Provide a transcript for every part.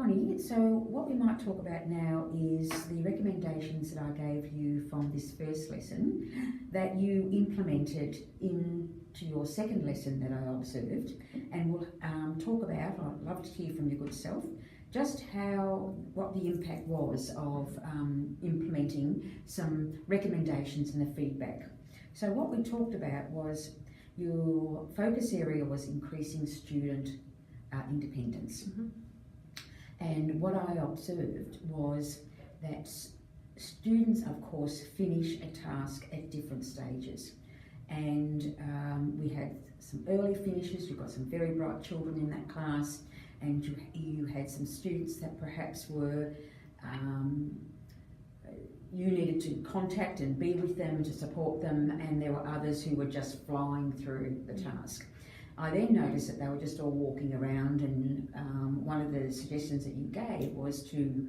Connie, so what we might talk about now is the recommendations that I gave you from this first lesson that you implemented into your second lesson that I observed, and we'll talk about, I'd love to hear from your good self, just what the impact was of implementing some recommendations and the feedback. So what we talked about was your focus area was increasing student independence. Mm-hmm. And what I observed was that students, of course, finish a task at different stages. And we had some early finishes, you've got some very bright children in that class, and you had some students that perhaps were, you needed to contact and be with them to support them, and there were others who were just flying through the task. I then noticed that they were just all walking around, and one of the suggestions that you gave was to,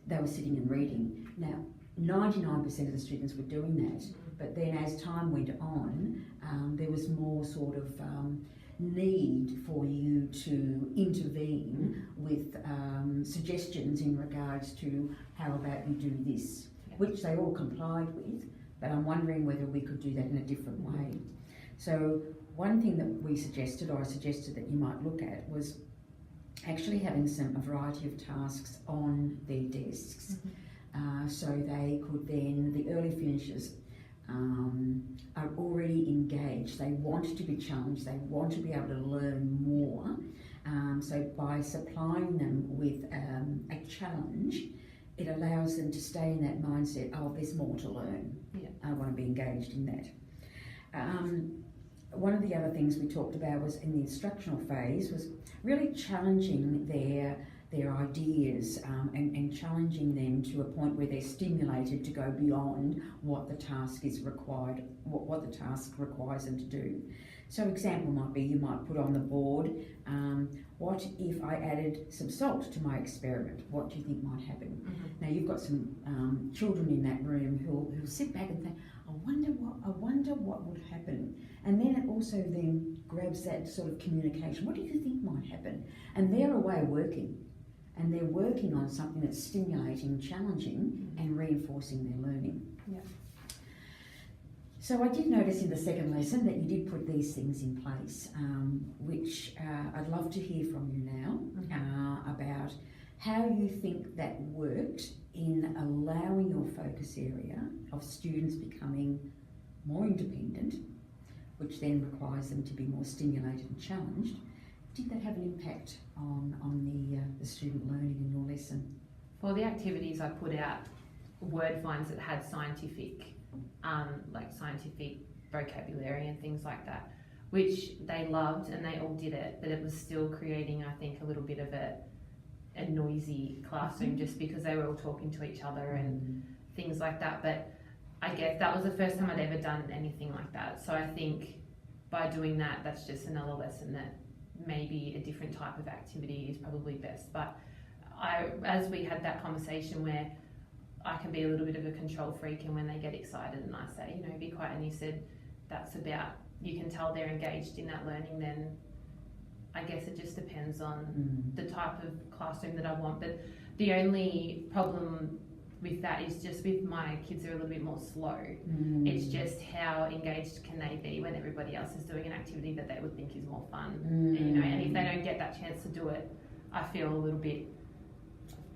they were sitting and reading. Now, 99% of the students were doing that, but then as time went on, there was more sort of need for you to intervene with suggestions in regards to how about you do this, which they all complied with, but I'm wondering whether we could do that in a different way. So one thing that we suggested, or I suggested that you might look at, was actually having a variety of tasks on their desks. So they could then, the early finishers are already engaged, they want to be challenged, they want to be able to learn more. So by supplying them with a challenge, it allows them to stay in that mindset, oh, there's more to learn. Yeah. I want to be engaged in that. One of the other things we talked about was in the instructional phase was really challenging their ideas and challenging them to a point where they're stimulated to go beyond what the task is required, what the task requires them to do. So example might be, you might put on the board, what if I added some salt to my experiment? What do you think might happen? Mm-hmm. Now you've got some children in that room who'll sit back and think, I wonder what would happen. And then it also then grabs that sort of communication. What do you think might happen? And they're away working. And they're working on something that's stimulating, challenging, and reinforcing their learning. Yeah. So I did notice in the second lesson that you did put these things in place, which I'd love to hear from you now about how you think that worked in allowing your focus area of students becoming more independent, which then requires them to be more stimulated and challenged. Did that have an impact on the student learning in your lesson? For the activities, I put out word finds that had scientific vocabulary and things like that, which they loved and they all did it, but it was still creating, I think, a little bit of a noisy classroom just because they were all talking to each other and things like that. But I guess that was the first time I'd ever done anything like that. So I think by doing that, that's just another lesson that maybe a different type of activity is probably best. But as we had that conversation where I can be a little bit of a control freak, and when they get excited and I say, be quiet, and you said that's about, you can tell they're engaged in that learning, then I guess it just depends on the type of classroom that I want. But the only problem with that is just with my kids are a little bit more slow. It's just how engaged can they be when everybody else is doing an activity that they would think is more fun. And if they don't get that chance to do it, I feel a little bit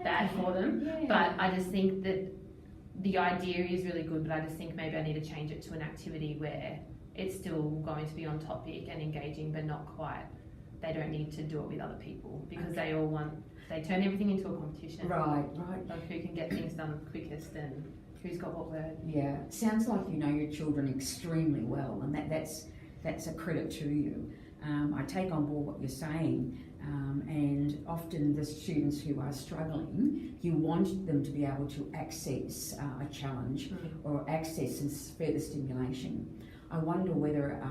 bad for them. But I just think that the idea is really good, but I just think maybe I need to change it to an activity where it's still going to be on topic and engaging, but not quite. They don't need to do it with other people because they all they turn everything into a competition. Right. Like who can get things done quickest and who's got what word. Yeah, sounds like you know your children extremely well, and that's a credit to you. I take on board what you're saying, and often the students who are struggling, you want them to be able to access a challenge or access some further stimulation. I wonder whether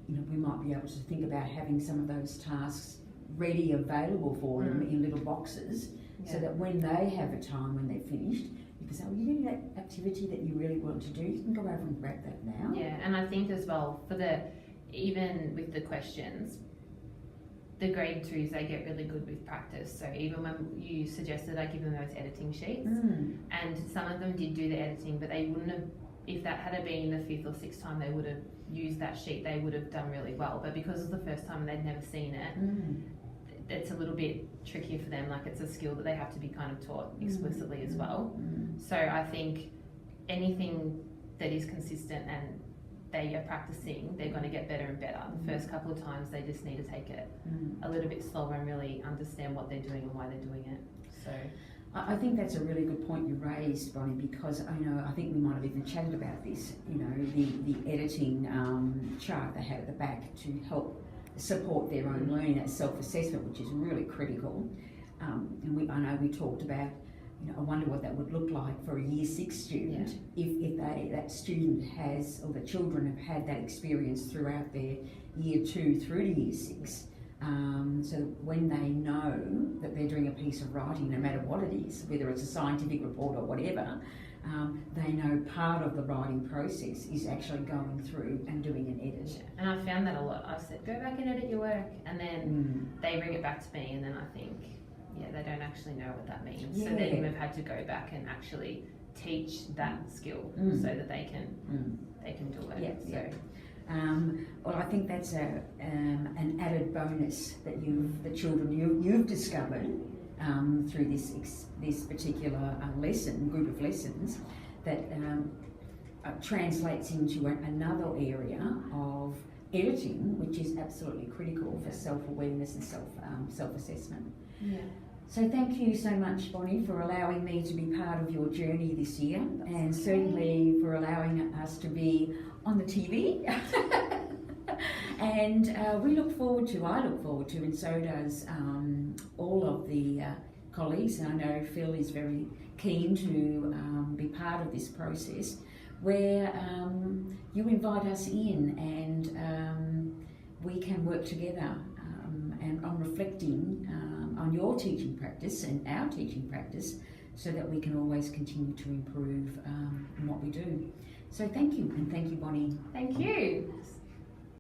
we might be able to think about having some of those tasks ready, available for them in little boxes, so that when they have a time when they're finished, you can say, well, you do that activity that you really want to do, you can go over and grab that now. Yeah, and I think as well, even with the questions, the grade 2s, they get really good with practice. So even when you suggested I give them those editing sheets, and some of them did do the editing, but they wouldn't have, if that had been the 5th or 6th time they would have used that sheet, they would have done really well. But because it's the first time and they'd never seen it, it's a little bit trickier for them. Like, it's a skill that they have to be kind of taught explicitly as well. So I think anything that is consistent and they are practicing, they're going to get better and better. The first couple of times they just need to take it a little bit slower and really understand what they're doing and why they're doing it. So I think that's a really good point you raised, Bonnie, because I think we might have even chatted about this, you know, the editing chart they have at the back to help support their own learning, that self-assessment, which is really critical. And I know we talked about, you know, I wonder what that would look like for a Year 6 student if that student has, or the children have had that experience throughout their Year 2 through to Year 6. So when they know that they're doing a piece of writing, no matter what it is, whether it's a scientific report or whatever, they know part of the writing process is actually going through and doing an edit. Yeah. And I found that a lot. I've said, go back and edit your work, and then they bring it back to me, and then I think, they don't actually know what that means. So then we've had to go back and actually teach that skill so that they can do it. Well, I think that's an added bonus that the children you've discovered through this particular group of lessons, that translates into another area of editing, which is absolutely critical for self-awareness and self-assessment. So thank you so much, Bonnie, for allowing me to be part of your journey this year, and certainly for allowing us to be on the TV. And I look forward to, and so does all of the colleagues, and I know Phil is very keen to be part of this process, where you invite us in and we can work together and on reflecting on your teaching practice and our teaching practice, so that we can always continue to improve in what we do. So thank you, and thank you, Bonnie. Thank you.